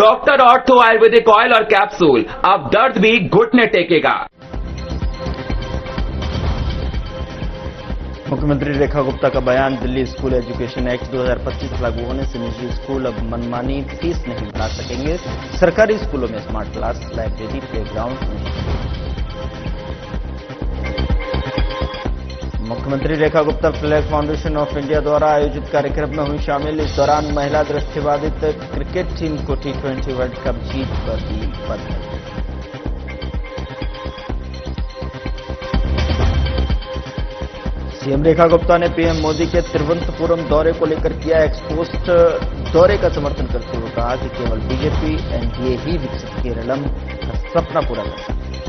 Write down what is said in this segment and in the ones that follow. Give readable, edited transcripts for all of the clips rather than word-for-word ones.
Doctor ortho Ayurvedic oil और capsule, अब दर्द भी घुटने टेकेगा। मुख्यमंत्री रेखा गुप्ता का बयान, दिल्ली स्कूल एजुकेशन एक्ट 2025 लागू होने से निजी स्कूल अब मनमानी फीस नहीं बढ़ा सकेंगे। सरकारी स्कूलों में स्मार्ट क्लास, लाइब्रेरी, प्लेग्राउंड। मुख्यमंत्री Rekha Gupta flag foundation of India द्वारा आयोजित कार्यक्रम में हुई शामिल। इस दौरान महिला दृष्टिबाधित क्रिकेट टीम को T20 वर्ल्ड कप जीत पर दी बधाई। सीएम रेखा गुप्ता ने पीएम मोदी के तिरुवनंतपुरम दौरे को लेकर किया एक्सपोस्ट। दौरे का समर्थन करते हुए कहा कि केवल बीजेपी एनडीए ही विकसित केरलम का सपना पूरा कर सकती है।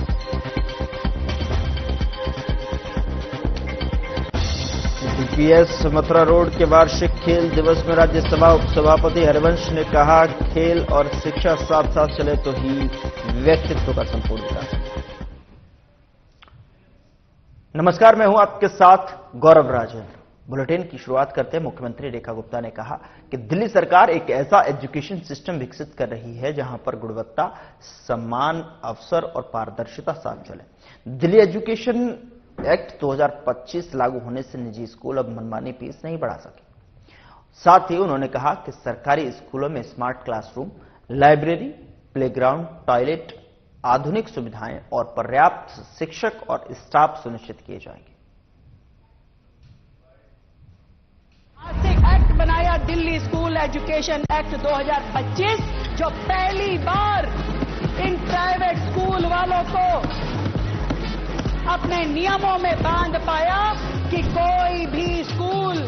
डीपीएस मथुरा रोड के वार्षिक खेल दिवस में राज्यसभा उपसभापति हरिवंश ने कहा, खेल और शिक्षा साथ साथ चले तो ही व्यक्तित्व का संपूर्ण विकास। नमस्कार, मैं हूं आपके साथ गौरव राजेंद्र। बुलेटिन की शुरुआत करते हैं। मुख्यमंत्री रेखा गुप्ता ने कहा कि दिल्ली सरकार एक ऐसा एजुकेशन सिस्टम विकसित कर रही है जहां पर गुणवत्ता, सम्मान, अवसर और पारदर्शिता साथ चले। दिल्ली एजुकेशन एक्ट 2025 लागू होने से निजी स्कूल अब मनमानी फीस नहीं बढ़ा सके। साथ ही उन्होंने कहा कि सरकारी स्कूलों में smart classroom, library, playground, toilet, आधुनिक सुविधाएं और पर्याप्त शिक्षक और स्टाफ सुनिश्चित किए जाएंगे। एक्ट बनाया दिल्ली स्कूल एजुकेशन एक्ट 2025, जो पहली बार इन प्राइवेट स्कूल वालों को अपने नियमों में बांध पाया कि कोई भी स्कूल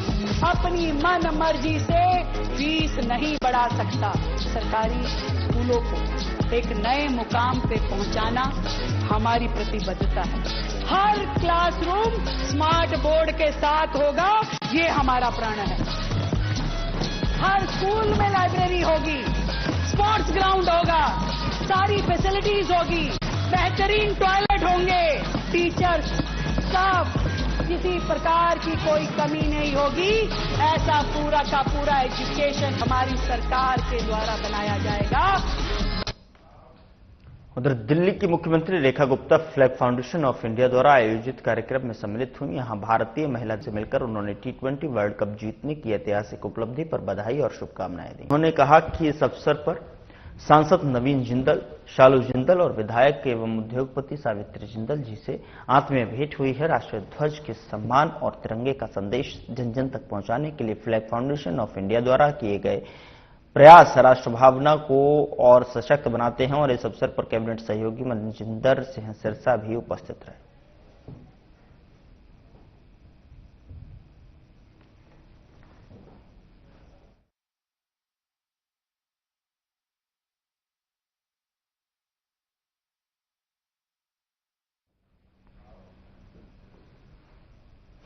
अपनी मन मर्जी से फीस नहीं बढ़ा सकता। सरकारी स्कूलों को एक नए मुकाम पे पहुंचाना हमारी प्रतिबद्धता है। हर क्लासरूम स्मार्ट बोर्ड के साथ होगा, ये हमारा प्रण है। हर स्कूल में लाइब्रेरी होगी, स्पोर्ट्स ग्राउंड होगा, सारी फैसिलिटीज होगी, बेहतरीन टॉयलेट होंगे, टीचर्स, स्टाफ, किसी प्रकार की कोई कमी नहीं होगी। ऐसा पूरा का पूरा एजुकेशन हमारी सरकार के द्वारा बनाया जाएगा। उधर दिल्ली की मुख्यमंत्री Rekha Gupta flag foundation of India द्वारा आयोजित कार्यक्रम में सम्मिलित हुई। यहां भारतीय महिला से मिलकर उन्होंने T20 वर्ल्ड कप जीतने की ऐतिहासिक उपलब्धि पर बधाई और शुभकामनाएं दी। उन्होंने कहा कि इस अवसर पर सांसद नवीन जिंदल, शालू जिंदल और विधायक एवं उद्योगपति सावित्री जिंदल जी से आत्मीय भेंट हुई है। राष्ट्रीय ध्वज के सम्मान और तिरंगे का संदेश जन जन तक पहुंचाने के लिए फ्लैग फाउंडेशन ऑफ इंडिया द्वारा किए गए प्रयास राष्ट्र भावना को और सशक्त बनाते हैं और इस अवसर पर कैबिनेट सहयोगी मनजिंदर सिंह सिरसा भी उपस्थित रहे।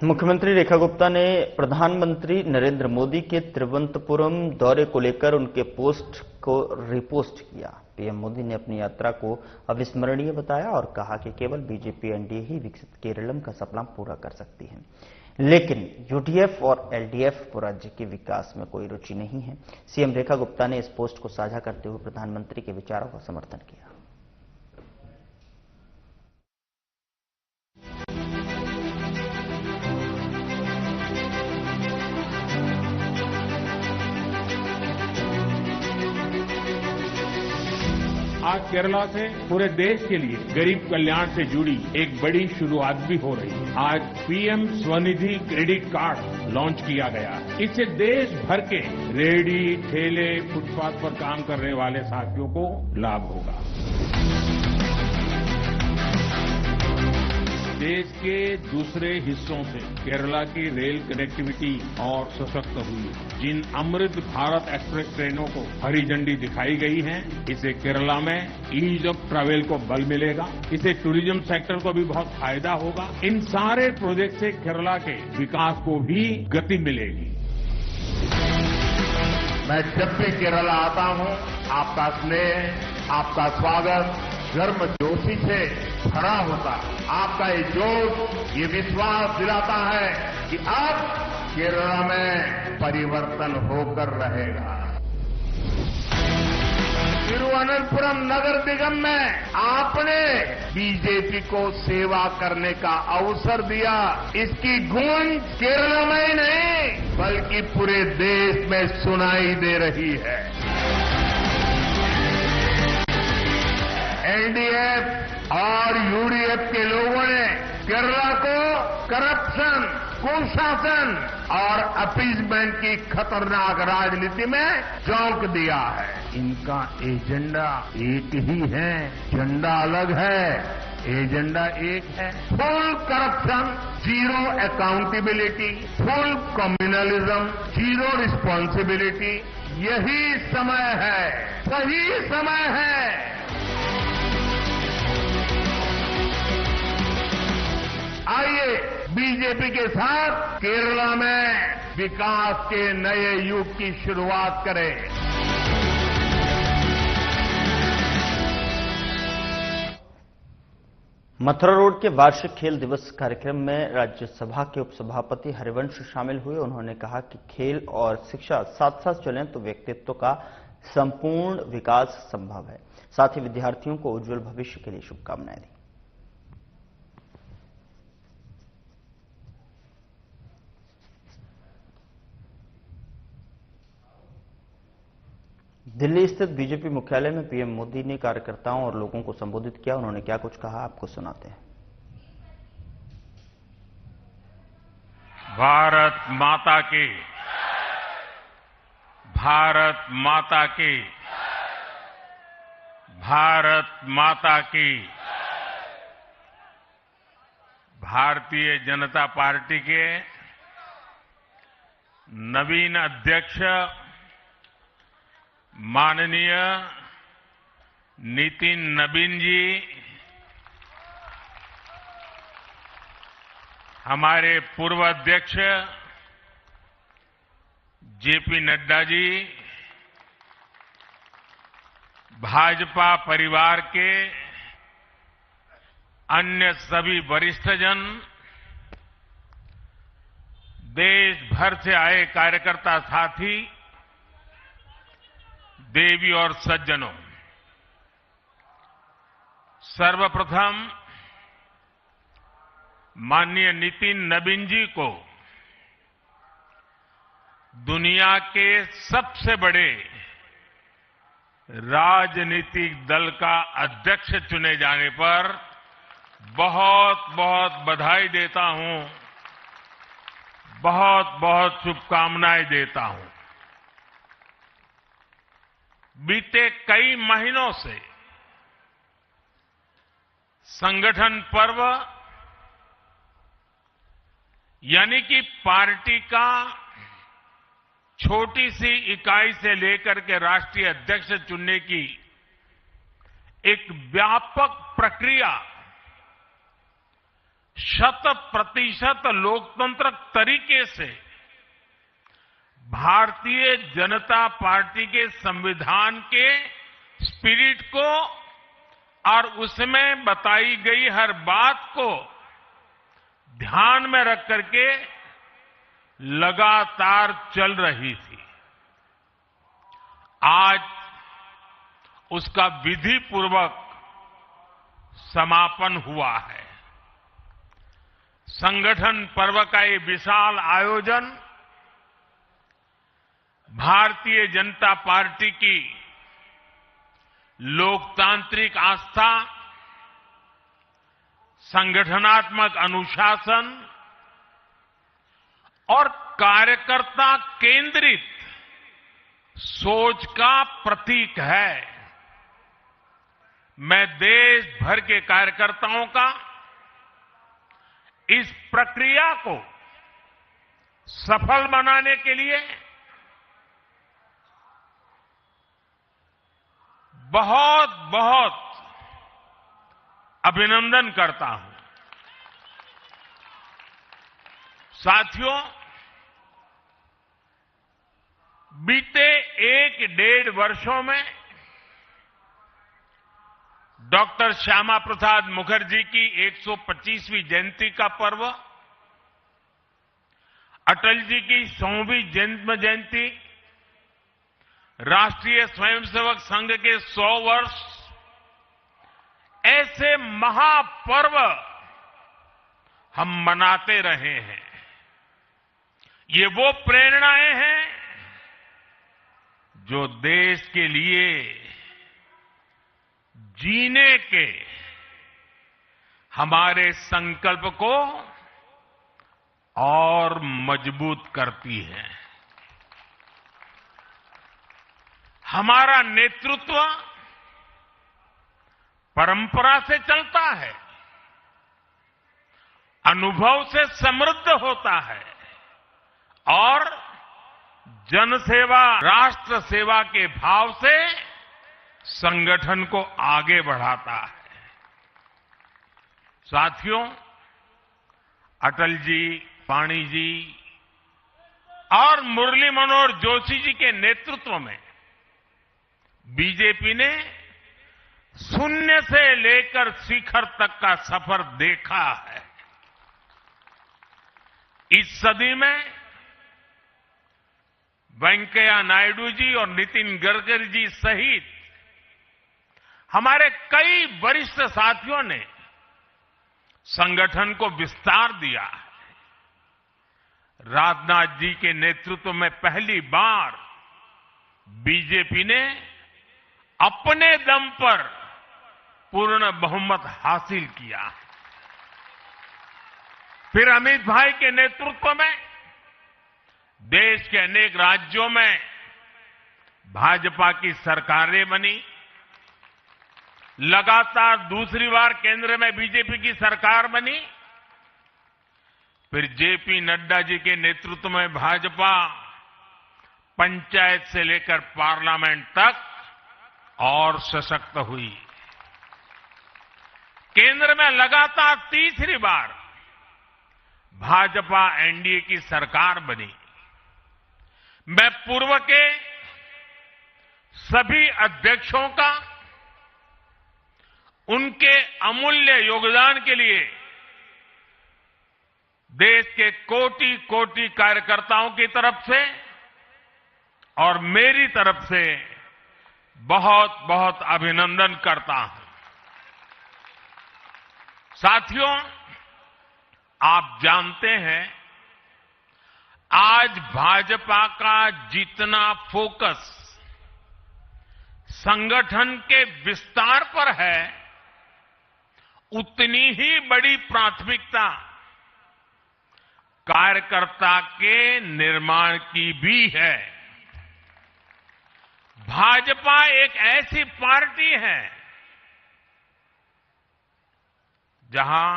मुख्यमंत्री रेखा गुप्ता ने प्रधानमंत्री नरेंद्र मोदी के तिरुवनंतपुरम दौरे को लेकर उनके पोस्ट को रिपोस्ट किया। पीएम मोदी ने अपनी यात्रा को अविस्मरणीय बताया और कहा कि केवल बीजेपी एनडीए ही विकसित केरलम का सपना पूरा कर सकती है, लेकिन यूडीएफ और एलडीएफ को राज्य के विकास में कोई रुचि नहीं है। सीएम रेखा गुप्ता ने इस पोस्ट को साझा करते हुए प्रधानमंत्री के विचारों का समर्थन किया। आज केरला से पूरे देश के लिए गरीब कल्याण से जुड़ी एक बड़ी शुरुआत भी हो रही है। आज PM Svanidhi credit card launch किया गया। इससे देश भर के रेहड़ी, ठेले, फुटपाथ पर काम करने वाले साथियों को लाभ होगा। देश के दूसरे हिस्सों से केरला की रेल कनेक्टिविटी और सशक्त हुई है। जिन अमृत भारत एक्सप्रेस ट्रेनों को हरी झंडी दिखाई गई है, इससे केरला में ईज ऑफ ट्रैवल को बल मिलेगा। इससे टूरिज्म सेक्टर को भी बहुत फायदा होगा। इन सारे प्रोजेक्ट से केरला के विकास को भी गति मिलेगी। मैं जब भी केरला आता हूं, आपका स्नेह, आपका स्वागत गर्मजोशी से भरा होता है। आपका ये जोश, ये विश्वास दिलाता है कि अब केरला में परिवर्तन होकर रहेगा। तिरुवनंतपुरम नगर निगम में आपने बीजेपी को सेवा करने का अवसर दिया। इसकी गूंज केरल में ही नहीं बल्कि पूरे देश में सुनाई दे रही है। एनडीएफ और यूडीएफ के लोगों ने केरला को करप्शन, कुशासन और अपीजमेंट की खतरनाक राजनीति में झोंक दिया है। इनका एजेंडा एक ही है, झंडा अलग है, एजेंडा एक है। Full corruption, zero accountability, full communalism, zero responsibility. यही समय है, सही समय है। आइए बीजेपी के साथ केरला में विकास के नए युग की शुरुआत करें। मथुरा रोड के वार्षिक खेल दिवस कार्यक्रम में राज्यसभा के उपसभापति हरिवंश शामिल हुए। उन्होंने कहा कि खेल और शिक्षा साथ साथ चलें तो व्यक्तित्व का संपूर्ण विकास संभव है। साथ ही विद्यार्थियों को उज्जवल भविष्य के लिए शुभकामनाएं दी। दिल्ली स्थित बीजेपी मुख्यालय में पीएम मोदी ने कार्यकर्ताओं और लोगों को संबोधित किया। उन्होंने क्या कुछ कहा, आपको सुनाते हैं। भारत माता की, भारत माता की, भारत माता की। भारतीय जनता पार्टी के नवीन अध्यक्ष माननीय नितिन नबीन जी, हमारे पूर्व अध्यक्ष जेपी नड्डा जी, भाजपा परिवार के अन्य सभी वरिष्ठजन, देश भर से आए कार्यकर्ता साथी, देवी और सज्जनों, सर्वप्रथम माननीय नितिन नबीन जी को दुनिया के सबसे बड़े राजनीतिक दल का अध्यक्ष चुने जाने पर बहुत बहुत बधाई देता हूं, बहुत बहुत शुभकामनाएं देता हूं। बीते कई महीनों से संगठन पर्व यानी कि पार्टी का छोटी सी इकाई से लेकर के राष्ट्रीय अध्यक्ष चुनने की एक व्यापक प्रक्रिया 100% लोकतंत्र तरीके से भारतीय जनता पार्टी के संविधान के स्पिरिट को और उसमें बताई गई हर बात को ध्यान में रख करके लगातार चल रही थी। आज उसका विधिपूर्वक समापन हुआ है। संगठन पर्व का ये विशाल आयोजन भारतीय जनता पार्टी की लोकतांत्रिक आस्था, संगठनात्मक अनुशासन और कार्यकर्ता केंद्रित सोच का प्रतीक है। मैं देश भर के कार्यकर्ताओं का इस प्रक्रिया को सफल बनाने के लिए बहुत बहुत अभिनंदन करता हूं। साथियों, बीते 1-1.5 वर्षों में डॉक्टर श्यामा प्रसाद मुखर्जी की 125वीं जयंती का पर्व, अटल जी की 100वीं जन्म जयंती, राष्ट्रीय स्वयंसेवक संघ के 100 वर्ष ऐसे महापर्व हम मनाते रहे हैं। ये वो प्रेरणाएं हैं जो देश के लिए जीने के हमारे संकल्प को और मजबूत करती है। हमारा नेतृत्व परंपरा से चलता है, अनुभव से समृद्ध होता है और जनसेवा, राष्ट्र सेवा के भाव से संगठन को आगे बढ़ाता है। साथियों, अटल जी, वाणी जी और मुरली मनोहर जोशी जी के नेतृत्व में बीजेपी ने शून्य से लेकर शिखर तक का सफर देखा है। इस सदी में वेंकैया नायडू जी और नितिन गडकरी जी सहित हमारे कई वरिष्ठ साथियों ने संगठन को विस्तार दिया है। राजनाथ जी के नेतृत्व में पहली बार बीजेपी ने अपने दम पर पूर्ण बहुमत हासिल किया। फिर अमित भाई के नेतृत्व में देश के अनेक राज्यों में भाजपा की सरकारें बनी। लगातार दूसरी बार केंद्र में बीजेपी की सरकार बनी। फिर जेपी नड्डा जी के नेतृत्व में भाजपा पंचायत से लेकर पार्लियामेंट तक और सशक्त हुई। केंद्र में लगातार तीसरी बार भाजपा एनडीए की सरकार बनी। मैं पूर्व के सभी अध्यक्षों का उनके अमूल्य योगदान के लिए देश के कोटि कोटि कार्यकर्ताओं की तरफ से और मेरी तरफ से बहुत बहुत अभिनंदन करता हूं। साथियों, आप जानते हैं आज भाजपा का जितना फोकस संगठन के विस्तार पर है, उतनी ही बड़ी प्राथमिकता कार्यकर्ता के निर्माण की भी है। भाजपा एक ऐसी पार्टी है जहां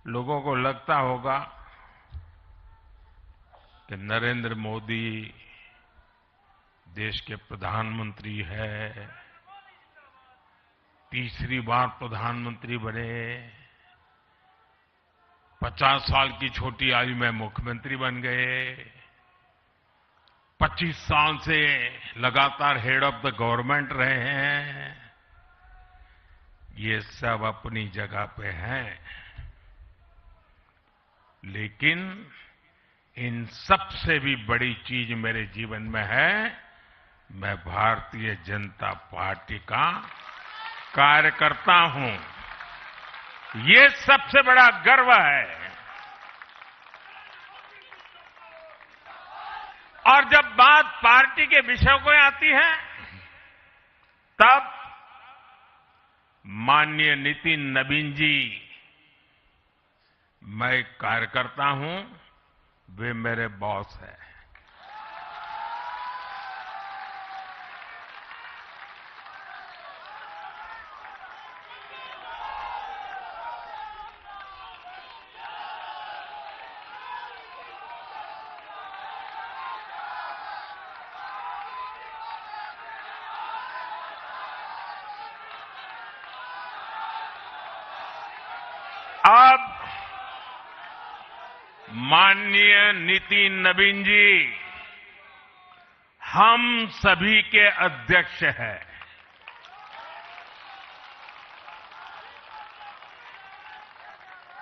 लोगों को लगता होगा कि नरेंद्र मोदी देश के प्रधानमंत्री है, तीसरी बार प्रधानमंत्री बने, 50 साल की छोटी आयु में मुख्यमंत्री बन गए, 25 साल से लगातार हेड ऑफ द गवर्नमेंट रहे हैं। ये सब अपनी जगह पे हैं, लेकिन इन सबसे भी बड़ी चीज मेरे जीवन में है, मैं भारतीय जनता पार्टी का कार्यकर्ता हूं। ये सबसे बड़ा गर्व है। और जब बात पार्टी के विषयों को आती है, तब माननीय नितिन नवीन जी, मैं एक कार्यकर्ता हूं, वे मेरे बॉस हैं। अब माननीय नितिन नवीन जी हम सभी के अध्यक्ष हैं।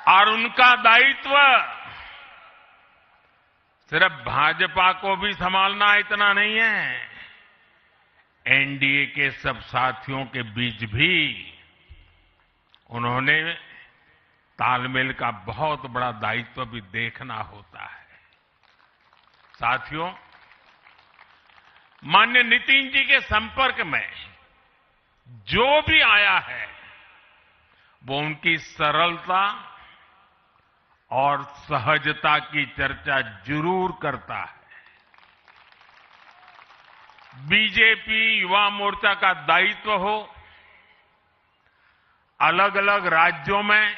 और उनका दायित्व सिर्फ भाजपा को भी संभालना इतना नहीं है, एनडीए के सब साथियों के बीच भी उन्होंने तालमेल का बहुत बड़ा दायित्व भी देखना होता है। साथियों, माननीय नितिन जी के संपर्क में जो भी आया है वो उनकी सरलता और सहजता की चर्चा जरूर करता है। बीजेपी युवा मोर्चा का दायित्व हो, अलग अलग राज्यों में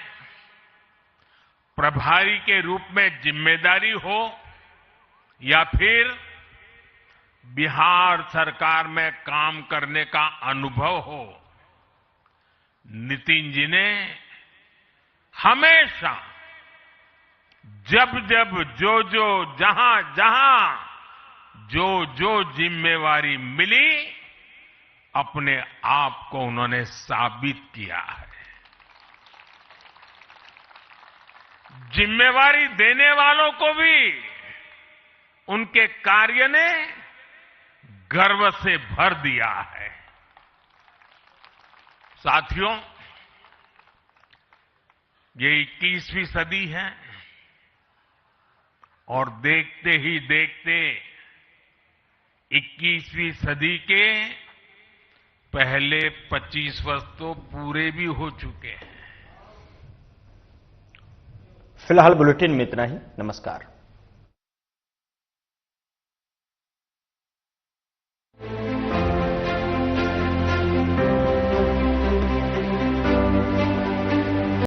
प्रभारी के रूप में जिम्मेदारी हो या फिर बिहार सरकार में काम करने का अनुभव हो, नितिन जी ने हमेशा जब जब जो जहां जो जिम्मेवारी मिली अपने आप को उन्होंने साबित किया है। जिम्मेवारी देने वालों को भी उनके कार्य ने गर्व से भर दिया है। साथियों, ये 21वीं सदी है और देखते ही देखते 21वीं सदी के पहले 25 वर्ष तो पूरे भी हो चुके हैं। फिलहाल बुलेटिन में इतना ही। नमस्कार।